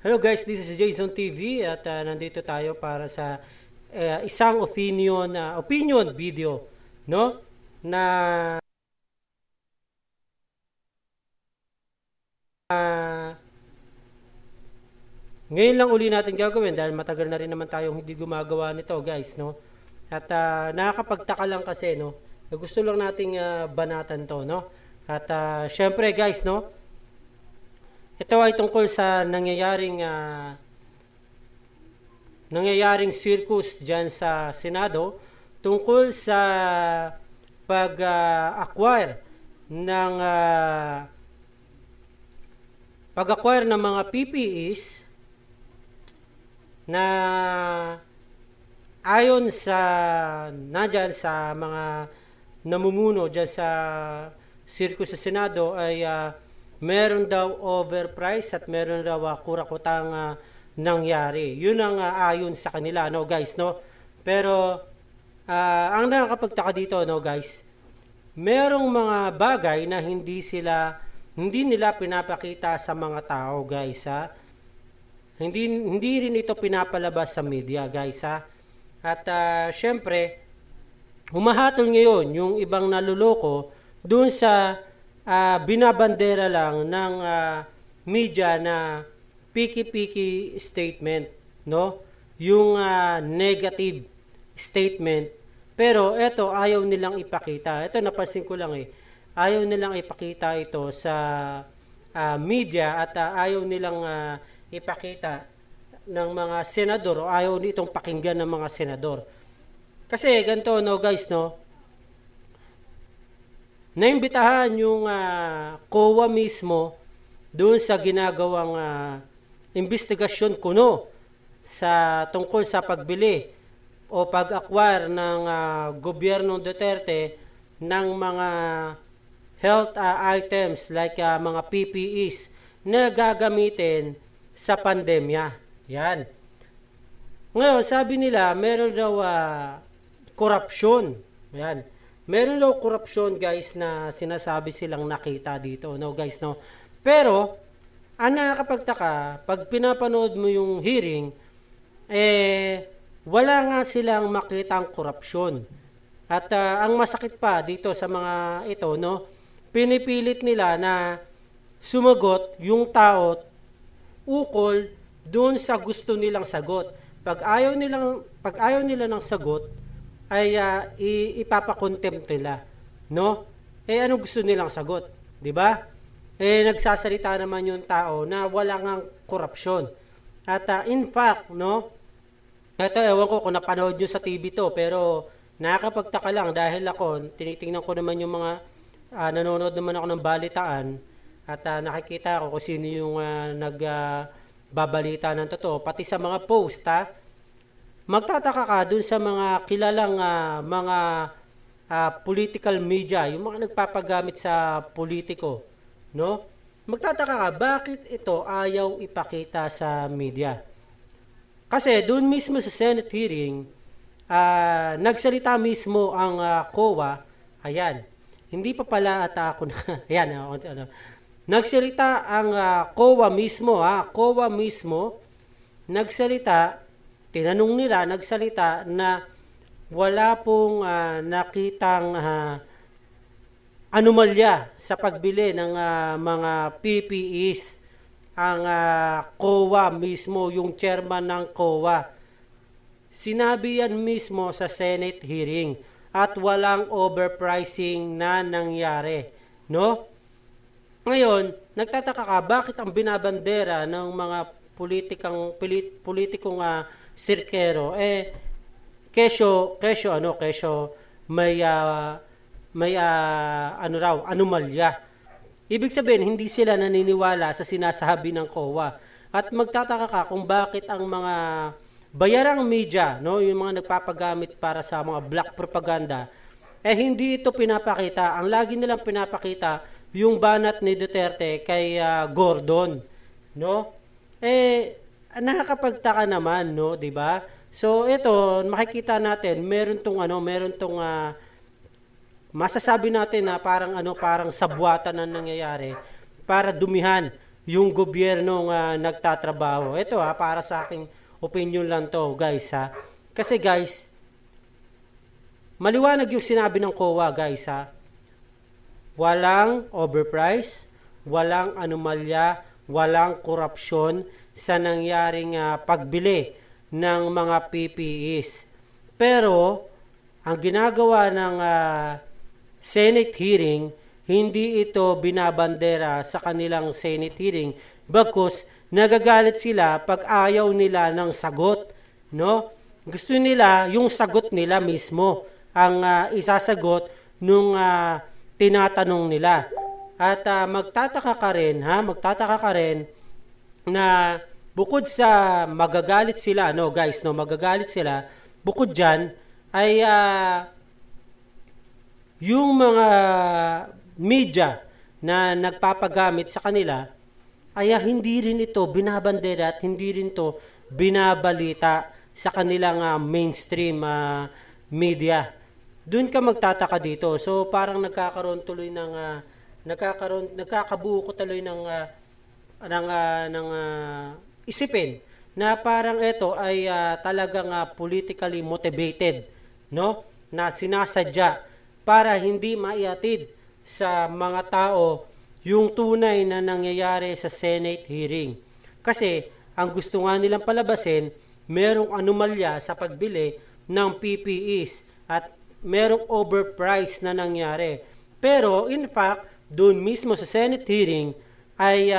Hello guys, this is Jason TV at nandito tayo para sa isang opinion video, no? Na ngayon lang uli natin gagawin dahil matagal na rin naman tayong hindi gumagawa nito, guys, no? At nakakapagtaka lang kasi, no? Na gusto lang nating banatan to, no? At syempre, guys, no? Ito ay tungkol sa nangyayaring circus diyan sa Senado tungkol sa pag-acquire ng mga PPEs na ayon sa nandyan sa mga namumuno diyan sa circus sa Senado ay meron daw overprice at meron daw kurakutang nangyari. Yun ang ayon sa kanila, no guys, no? Pero ang nakakapagtaka dito, no guys, merong mga bagay na hindi nila pinapakita sa mga tao, guys, ha? Hindi rin ito pinapalabas sa media, guys, ha? At syempre, humahatol ngayon yung ibang naluloko dun sa binabandera lang ng media na piki-piki statement, no? Yung negative statement. Pero eto ayaw nilang ipakita. Ito napansin ko lang eh. Ayaw nilang ipakita ito sa media at ayaw nilang ipakita ng mga senador o ayaw nitong pakinggan ng mga senador. Kasi ganito, no guys, no? Naimbitahan yung COA mismo doon sa ginagawang investigasyon kuno sa tungkol sa pagbili o pag-acquire ng gobyernong Duterte ng mga health items like mga PPEs na gagamitin sa pandemya. Yan. Ngayon, sabi nila, meron daw korupsyon. Yan. Meron daw korupsyon, guys, na sinasabi silang nakita dito, no guys, no. Pero ang nakakapagtaka, pag pinapanood mo yung hearing, wala nga silang makitang korupsyon. At ang masakit pa dito sa mga ito, no, pinipilit nila na sumagot yung tao ukol doon sa gusto nilang sagot. Pag ayaw nila ng sagot, ay ipapakontempt nila, no? Ano gusto nilang sagot, 'di ba? Nagsasalita naman yung tao na wala ngang korupsyon. At in fact, no? Ito, ewan ko kung napanood nyo sa TV to, pero nakakapagtaka lang dahil ako, tinitingnan ko naman yung mga nanonood naman ako ng balitaan at nakikita ko kung sino yung nagbabalita ng totoo, pati sa mga post, ha? Magtataka ka dun sa mga kilalang mga political media, yung mga nagpapagamit sa politiko, no? Magtataka ka, bakit ito ayaw ipakita sa media? Kasi doon mismo sa Senate hearing, nagsalita mismo ang COA, ayan, hindi pa pala ata ako na, ayan, nagsalita ang COA mismo, COA mismo, nagsalita, tinanong nila, nagsalita na wala pong nakitang anomalya sa pagbili ng mga PPEs. Ang COA mismo, yung chairman ng COA. Sinabi yan mismo sa Senate hearing at walang overpricing na nangyari, no? Ngayon, nagtataka ka, bakit ang binabandera ng mga politikong sirkero kesyo may anomalya. Ibig sabihin, hindi sila naniniwala sa sinasabi ng COA. At magtataka ka kung bakit ang mga bayarang media, no, yung mga nagpapagamit para sa mga black propaganda, hindi ito pinapakita. Ang lagi nilang pinapakita yung banat ni Duterte kay Gordon, no? Nakakapagtaka naman, no, 'di ba? So ito, makikita natin, meron tong masasabi natin na parang sabwatan na nangyayari para dumihan yung gobyernong nagtatrabaho. Ito para sa aking opinion lang to guys ha. Kasi guys, maliwanag yung sinabi ng COA guys ha. Walang overprice, walang anomalya, walang korupsyon sa nangyaring pagbili ng mga PPEs. Pero, ang ginagawa ng Senate hearing, hindi ito binabandera sa kanilang Senate hearing bagkus nagagalit sila pag ayaw nila ng sagot, no? Gusto nila yung sagot nila mismo ang isasagot nung tinatanong nila. At magtataka ka rin na bukod sa magagalit sila, no guys, no, magagalit sila, bukod diyan ay yung mga media na nagpapagamit sa kanila ay hindi rin ito binabandera at hindi rin to binabalita sa kanilang mainstream media. Doon ka magtataka dito. So parang nagkakabuo ko tuloy ng isipin na parang ito ay talagang politically motivated, no? Na sinasadya para hindi maiatid sa mga tao yung tunay na nangyayari sa Senate hearing. Kasi ang gusto nga nilang palabasin, merong anomalya sa pagbili ng PPEs at merong overprice na nangyari. Pero in fact, doon mismo sa Senate hearing ay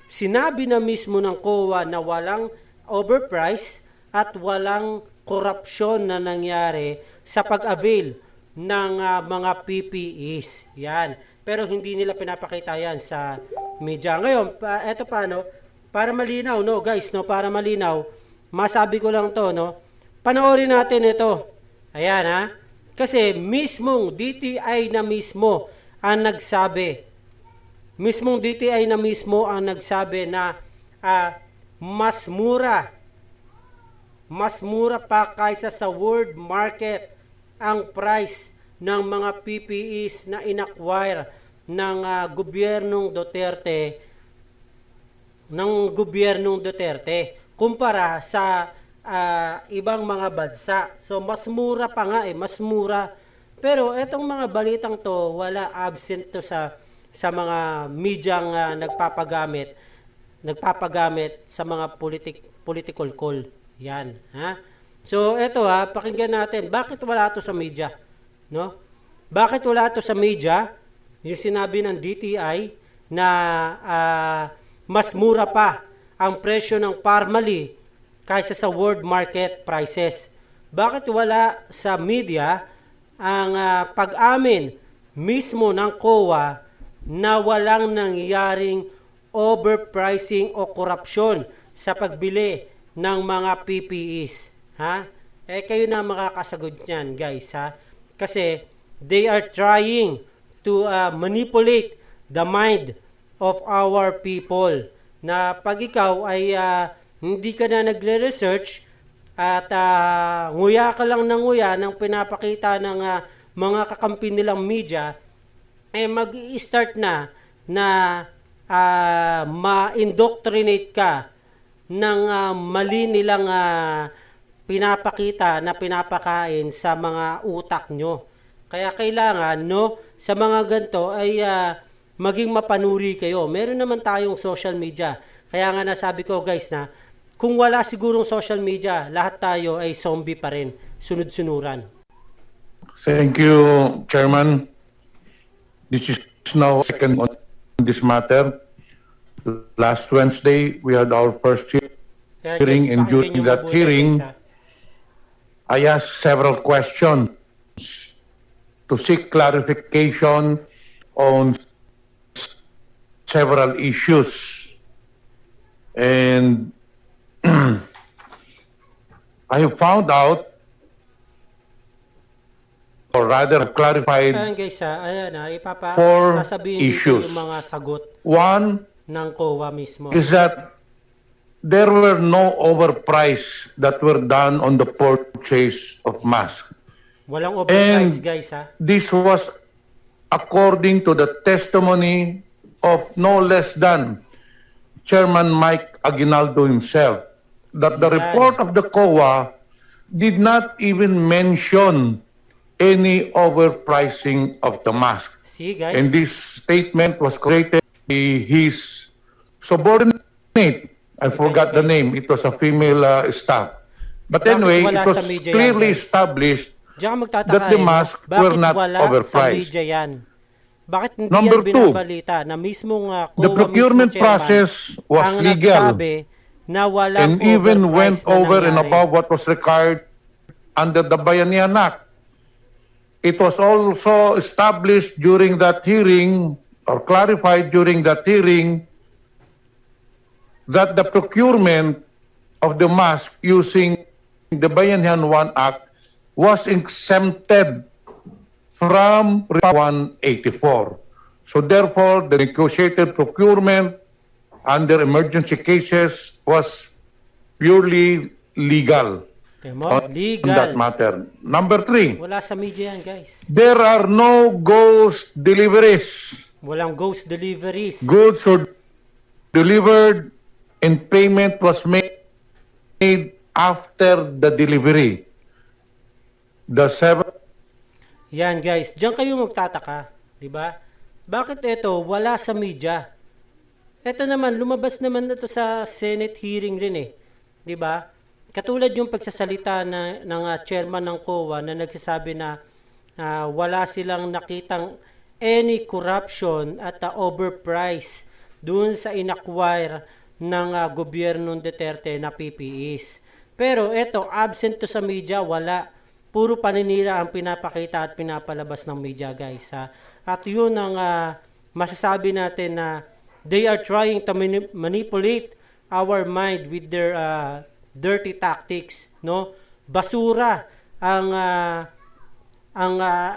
sinabi na mismo ng COA na walang overprice at walang korupsyon na nangyari sa pag-avail ng mga PPEs. Yan. Pero hindi nila pinapakita yan sa media. Ngayon, eto pa, no? Para malinaw, no, guys, no? Para malinaw, masabi ko lang to, no? Panoorin natin ito. Ayan, ha? Kasi mismong DTI na mismo ang nagsabi. Mismong DTI na mismo ang nagsabi na mas mura pa kaysa sa world market ang price ng mga PPEs na inacquire ng gobyernong Duterte kumpara sa ibang mga bansa. So mas mura pa nga mas mura. Pero etong mga balitang to wala, absent to sa mga medyang nagpapagamit sa mga political call. Yan, ha? So eto pakinggan natin bakit wala to sa media, no? Bakit wala to sa media? Yung sinabi ng DTI na mas mura pa ang presyo ng Parmalee kaysa sa world market prices. Bakit wala sa media ang pag-amin mismo ng COA na walang nangyaring overpricing o korupsyon sa pagbili ng mga PPEs? Ha? Kayo na makakasagot niyan, guys, ha? Kasi they are trying to manipulate the mind of our people. Na pag ikaw ay hindi ka na nagre-research at nguya ka lang ng nguya ng pinapakita ng mga kakampi nilang media, mag-i-start na ma-indoctrinate ka ng mali nilang pinapakita na pinapakain sa mga utak nyo. Kaya kailangan, no, sa mga ganito ay maging mapanuri kayo. Meron naman tayong social media. Kaya nga nasabi ko guys na kung wala sigurong social media, lahat tayo ay zombie pa rin, sunod-sunuran. Thank you, Chairman. This is now second on this matter. Last Wednesday, we had our first hearing, and during that hearing, I asked several questions to seek clarification on several issues. And I have found out, or rather clarified, Ayan guys, ayan four sasabihin issues. dito yung mga sagot One ng COA mismo. is that there were no overprice that were done on the purchase of masks. Walang overprice, And guys, ha? this was according to the testimony of no less than Chairman Mike Aguinaldo himself that the Yan. report of the COA did not even mention any overpricing of the mask. See, guys? And this statement was created by his subordinate. I forgot the guys. name. It was a female staff. But Bakit anyway, wala it was sa media yan, clearly guys? established Diyan ka magtataka that the no? masks Bakit were not wala overpriced. sa media yan? Bakit hindi Number yan two, binabalita na mismong the COA procurement mismo chairman process was ang legal nagsabi na wala and even went overprice na over and nangyari. above what was required under the Bayanihan Act. It was also established during that hearing or clarified during that hearing that the procurement of the mask using the Bayanihan 1 Act was exempted from 184. So therefore, the negotiated procurement under emergency cases was purely legal Tingnan mo, on that legal. matter. Number 3, Wala sa media yan, guys. there are no ghost deliveries. Walang ghost deliveries. Goods were delivered and payment was made after the delivery. The 7 Yan, guys. Diyan kayo magtataka. Di ba? Bakit ito wala sa media? Ito naman, lumabas naman na to sa Senate hearing rin eh. Di ba? Katulad yung pagsasalita ng chairman ng COA na nagsasabi na wala silang nakitang any corruption at overprice doon sa inacquire ng gobyernong Duterte na PPEs. Pero eto, absent to sa media, wala. Puro paninira ang pinapakita at pinapalabas ng media, guys. Ha? At yun ang masasabi natin na they are trying to manipulate our mind with their dirty tactics, no? Basura ang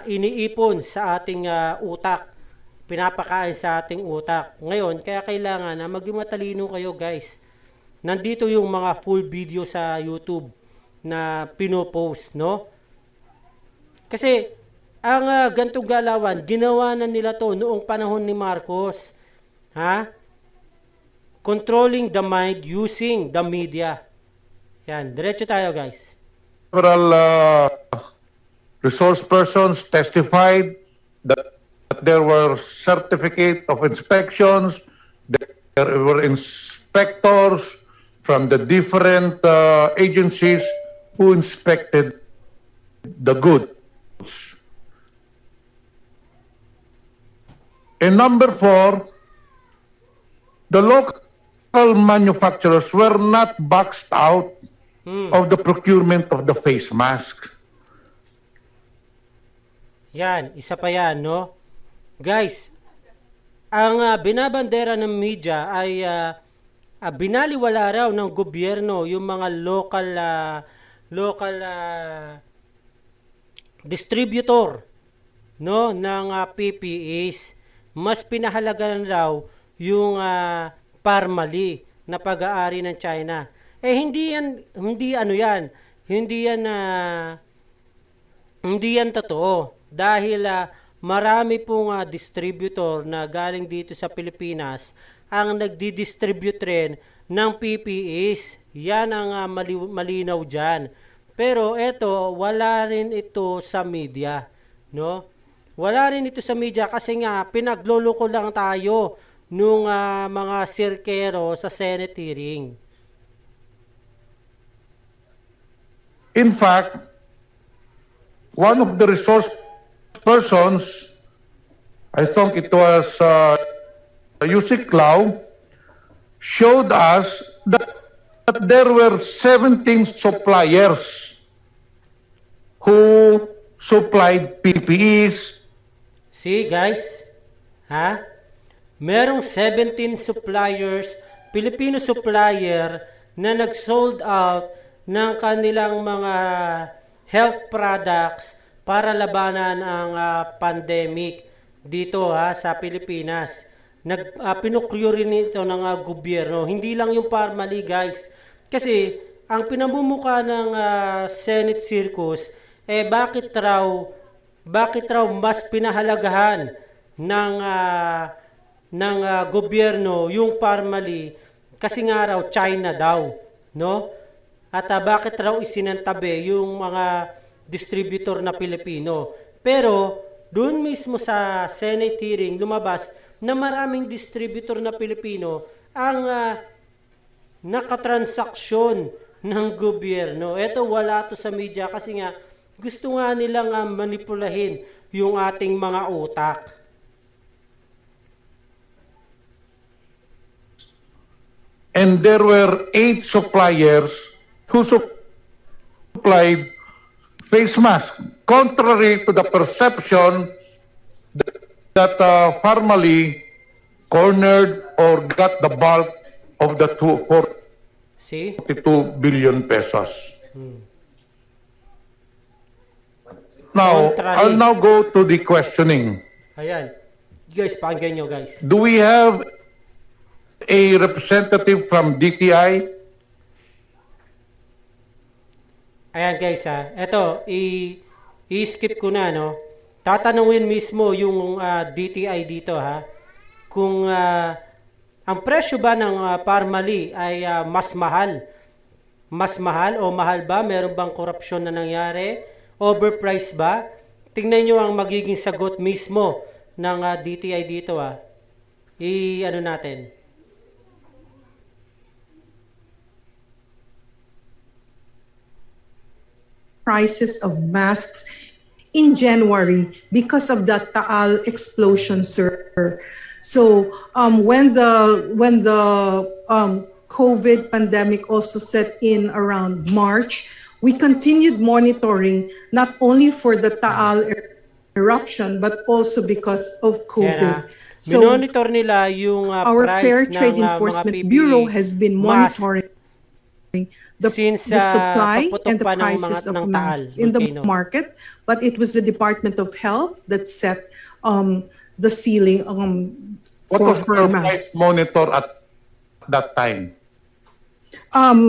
iniipon sa ating utak, pinapakain sa ating utak. Ngayon, kaya kailangan na maging matalino kayo, guys. Nandito yung mga full video sa YouTube na pinopost, no? Kasi ang gantong galawan, ginawa na nila to noong panahon ni Marcos. Ha? Controlling the mind using the media. Yan, diretso tayo, guys. several resource persons testified that there were certificate of inspections, there were inspectors from the different agencies who inspected the goods. And number 4, the local manufacturers were not boxed out of the procurement of the face mask. Yan, isa pa yan, no? Guys, ang binabandera ng media ay binaliwala raw ng gobyerno yung mga local distributor, no, ng PPEs. Mas pinahalagan raw yung Parmali na pag-aari ng China. Eh hindi yan totoo dahil marami pong distributor na galing dito sa Pilipinas ang nagdi-distribute rin ng PPEs. Yan ang malinaw dyan. Pero eto, wala rin ito sa media, no? Wala rin ito sa media kasi nga pinagloloko lang tayo nung mga sirkero sa Senate hearing. In fact, one of the resource persons, I think it was Yusik Lau, showed us that there were 17 suppliers who supplied PPEs. See, guys? Ha? Merong 17 suppliers, Filipino supplier na nag-sold out ng kanilang mga health products para labanan ang pandemic dito sa Pilipinas. Pinocure rin ito ng gobyerno. Hindi lang yung Parmali, guys. Kasi ang pinamumuka ng Senate Circus, bakit raw mas pinahalagahan ng gobyerno yung Parmali Kasi nga raw China daw, no? At bakit raw isinantabi yung mga distributor na Pilipino? Pero doon mismo sa Senate hearing lumabas na maraming distributor na Pilipino ang nakatransaksyon ng gobyerno. Ito wala to sa media kasi nga gusto nga nilang manipulahin yung ating mga utak. And there were 8 suppliers who supplied face masks, contrary to the perception that Pharmally cornered or got the bulk of the See? 42 billion pesos. Now, Contrary. I'll now go to the questioning. Ayan. Guys, pakinggan nyo guys. Do we have a representative from DTI? Ayan guys eto, i-skip ko na, no? Tatanungin mismo yung DTI dito kung ang presyo ba ng Pharmally ay mas mahal? Mas mahal o mahal ba? Meron bang korupsyon na nangyari? Overpriced ba? Tingnan nyo ang magiging sagot mismo ng DTI dito I-ano natin. Prices of masks in January because of the Taal explosion, sir. So when the COVID pandemic also set in around March, we continued monitoring not only for the Taal eruption but also because of COVID. So minonitor nila yung our price Fair ng Trade mga Enforcement PPE Bureau has been mask monitoring the since supply kaputok and the pa ng prices mga ng of Taal masks in the volcano. market, but it was the Department of Health that set the ceiling What was for your masks. price monitor at that time?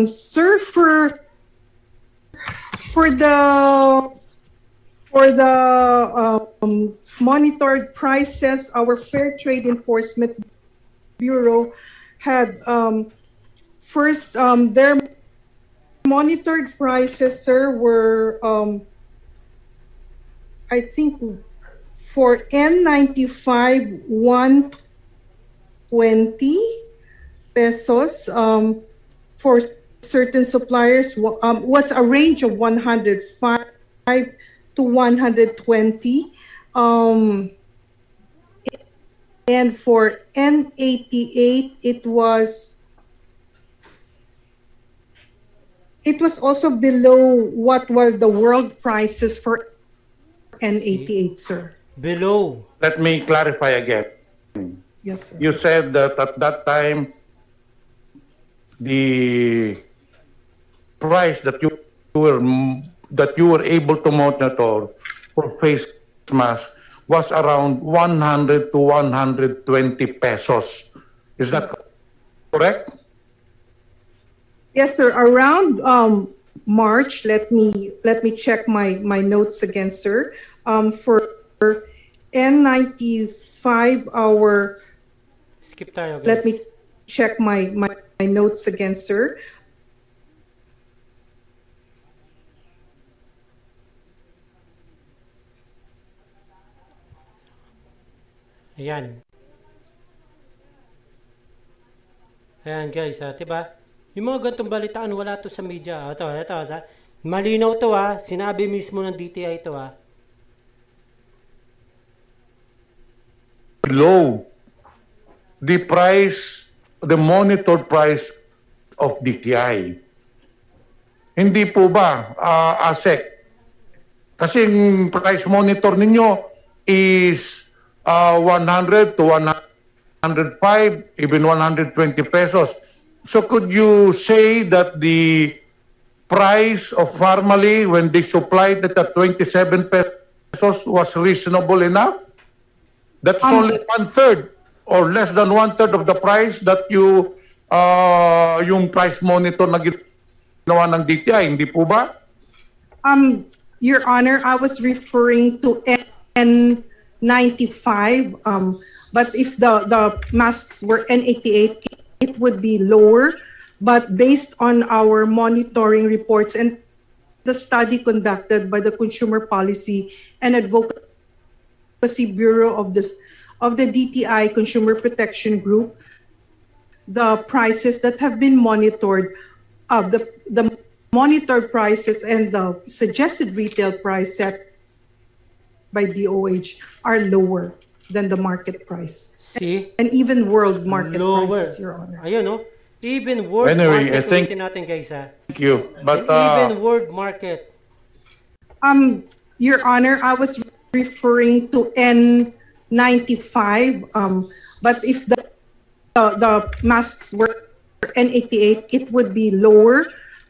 Sir, for the monitored prices, our Fair Trade Enforcement Bureau had first their monitored prices, sir, were I think for N95 120 pesos for certain suppliers, what's a range of 105 to 120, and for N88 it was also below what were the world prices for N88, sir. Below. Let me clarify again. Yes, sir. You said that at that time, the price that you were able to monitor for face mask was around 100 to 120 pesos. Is that correct? Yes, sir. Around March, let me check my notes again, sir. For N95, our Skip tayo guys. let me check my notes again, sir. Ayan. Ayan guys, diba? Yung mga ganitong balitaan, wala to sa media. Ito, malinaw to sinabi mismo ng DTI to Below the price, the monitored price of DTI. Hindi po ba, ASEC? Kasi yung price monitor ninyo is 100 to 105, even 120 pesos. So could you say that the price of Pharmally when they supplied it at 27 pesos was reasonable enough? That's only 1/3 or less than 1/3 of the price that you yung price monitor na ginawa ng DTI, hindi po ba? Your Honor, I was referring to N95, but if the masks were N88, it would be lower, but based on our monitoring reports and the study conducted by the Consumer Policy and Advocacy Bureau of the DTI Consumer Protection Group, the prices that have been monitored, the monitored prices and the suggested retail price set by DOH are lower than the market price. See? And even world market Lower. prices, Your Honor. Ayun, no? Even world Anyway, I market, think- ulitin natin guys ha. Thank you. But Even world market. Your Honor, I was referring to N95, but if the masks were N88, it would be lower.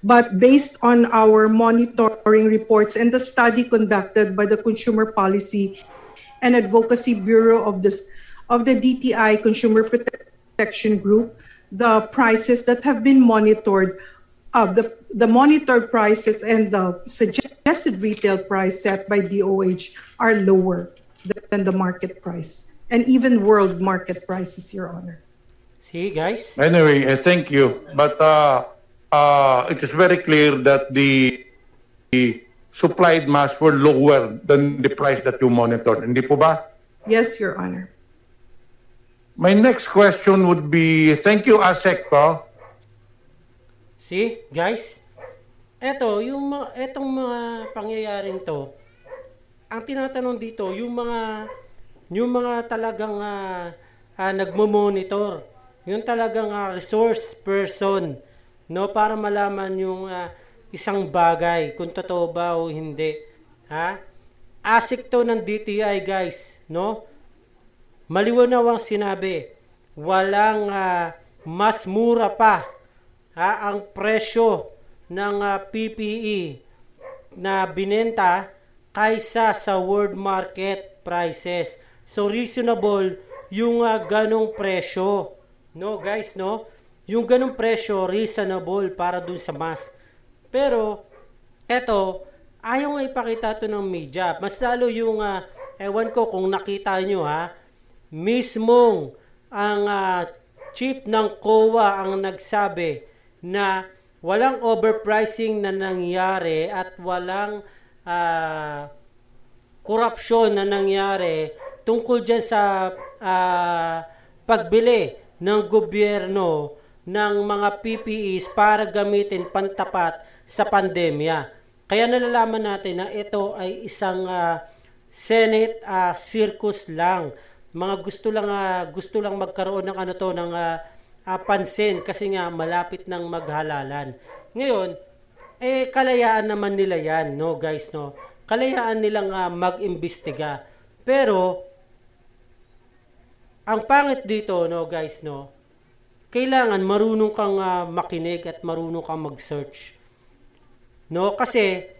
But based on our monitoring reports and the study conducted by the Consumer Policy and Advocacy Bureau of the DTI Consumer Protection Group, the prices that have been monitored, the monitored prices and the suggested retail price set by DOH are lower than the market price and even world market prices, Your Honor. See guys? anyway, thank you. But it is very clear that the supplied masks were lower than the price that you monitored. Hindi po ba? Yes, Your Honor. My next question would be, thank you, ASEC, po. See, guys? Etong mga pangyayaring to, ang tinatanong dito, yung mga talagang nagmo-monitor, yung talagang resource person, no, para malaman yung isang bagay kung totoo ba o hindi. Ha? ASIC to ng DTI, guys, no? Maliwanaw ang sinabi, walang mas mura pa ang presyo ng PPE na binenta kaysa sa world market prices. So reasonable yung ganong presyo. No guys, no? Yung ganong presyo reasonable para dun sa mask. Pero eto, ayaw nga ipakita to ng media. Mas lalo yung ewan ko kung nakita nyo mismong ang chief ng COA ang nagsabi na walang overpricing na nangyari at walang korupsyon na nangyari tungkol dyan sa pagbili ng gobyerno ng mga PPEs para gamitin pantapat sa pandemya. Kaya nalalaman natin na ito ay isang Senate circus lang. Mga gusto lang magkaroon ng ng pansin kasi nga malapit ng maghalalan. Ngayon, kalayaan naman nila yan, no guys, no? Kalayaan nilang mag-imbestiga. Pero ang pangit dito, no guys, no? Kailangan marunong kang makinig at marunong kang mag-search. No, kasi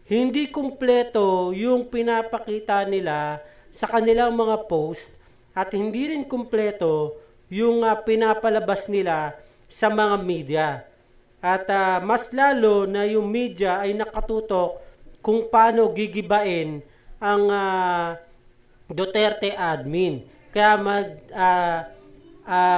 hindi kumpleto yung pinapakita nila sa kanilang mga post at hindi rin kumpleto yung pinapalabas nila sa mga media. At mas lalo na yung media ay nakatutok kung paano gigibain ang Duterte admin. Kaya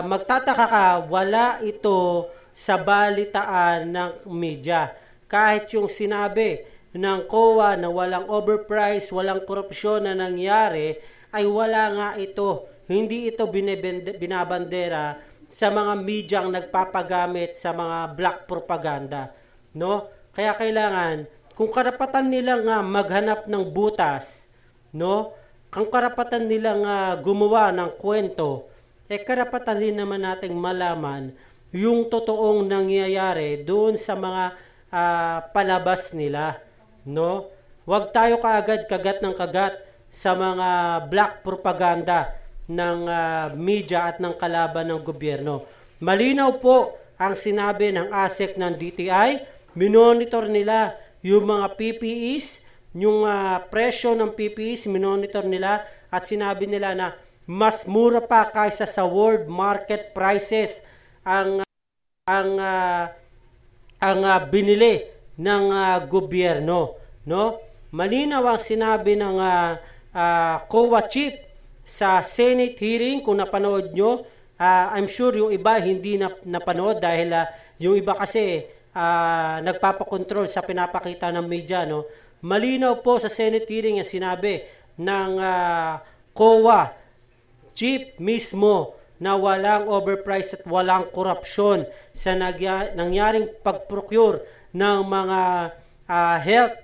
magtataka ka, wala ito sa balitaan ng media. Kahit yung sinabi ng COA na walang overprice, walang korupsyon na nangyari, ay wala nga ito. Hindi ito binabandera sa mga medyang nagpapagamit sa mga black propaganda. No? Kaya kailangan, kung karapatan nilang maghanap ng butas, no? Kung karapatan nilang gumawa ng kwento, karapatan din naman nating malaman yung totoong nangyayari doon sa mga palabas nila. No? Huwag tayo kaagad kagat ng kagat sa mga black propaganda ng media at ng kalaban ng gobyerno. Malinaw po ang sinabi ng ASEC ng DTI, minonitor nila yung mga PPEs, yung presyo ng PPEs, minonitor nila at sinabi nila na mas mura pa kaysa sa world market prices ang binili ng gobyerno, no? Malinaw ang sinabi ng COA chief sa Senate hearing, kung napanood nyo, I'm sure yung iba hindi na napanood dahil yung iba kasi nagpapakontrol sa pinapakita ng media, no? Malinaw po sa Senate hearing ang sinabi ng COA chief mismo na walang overprice at walang korupsyon sa nangyaring pag-procure ng mga health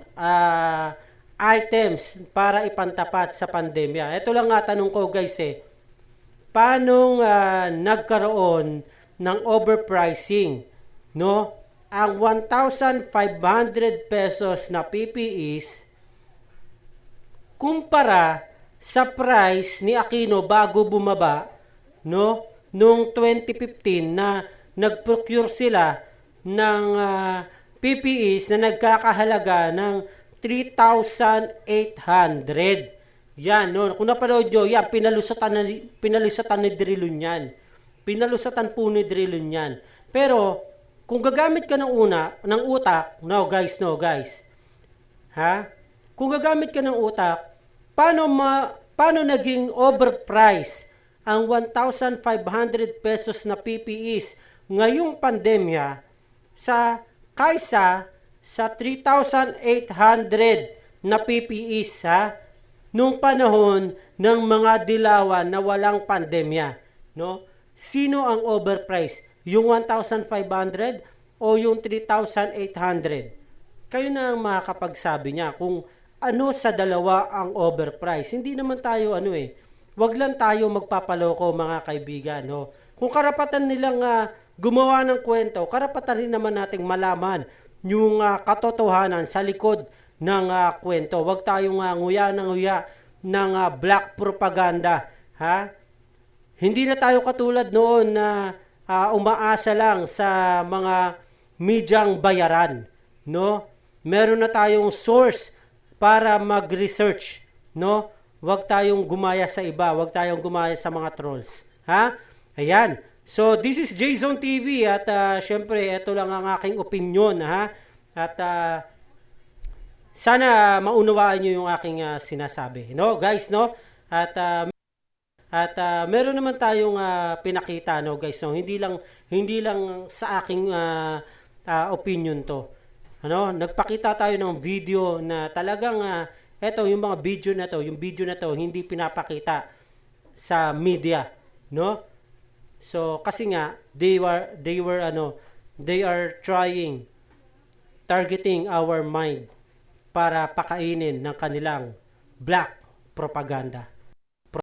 items para ipantapat sa pandemya. Ito lang nga tanong ko guys paano nagkaroon ng overpricing, no? Ang 1,500 pesos na PPEs kumpara sa price ni Aquino bago bumaba, no? Noong 2015 na nag-procure sila ng PPEs na nagkakahalaga ng 3,800. Yan, no? Kung napanood nyo, yan, pinalusatan ni Drilon yan. Pinalusatan po ni Drilon yan. Pero, kung gagamit ka ng utak, no guys. Ha? Kung gagamit ka ng utak, paano naging overprice ang 1,500 pesos na PPEs ngayong pandemya kaysa sa 3,800 na PPEs nung panahon ng mga dilawan na walang pandemya, no? Sino ang overprice? Yung 1,500 o yung 3,800? Kayo na ang makakapagsabi niya kung ano sa dalawa ang overprice. Hindi naman tayo wag lang tayo magpapaloko mga kaibigan, no? Kung karapatan nilang gumawa ng kwento, karapatan rin naman nating malaman yung katotohanan sa likod ng kwento. Wag tayong nguya ng black propaganda, ha? Hindi na tayo katulad noon na umaasa lang sa mga medyang bayaran, no? Meron na tayong source para mag-research, no? Huwag tayong gumaya sa iba, huwag tayong gumaya sa mga trolls, ha? Ayan. So, this is Jason TV at syempre, ito lang ang aking opinion, ha? At sana maunawaan nyo yung aking sinasabi, no? Guys, no? At meron naman tayong pinakita, no, guys, no? Hindi lang sa aking opinion to. Ano, nagpakita tayo ng video na talagang eto yung mga video na to hindi pinapakita sa media, no? So kasi nga they are targeting our mind para pakainin ng kanilang black propaganda.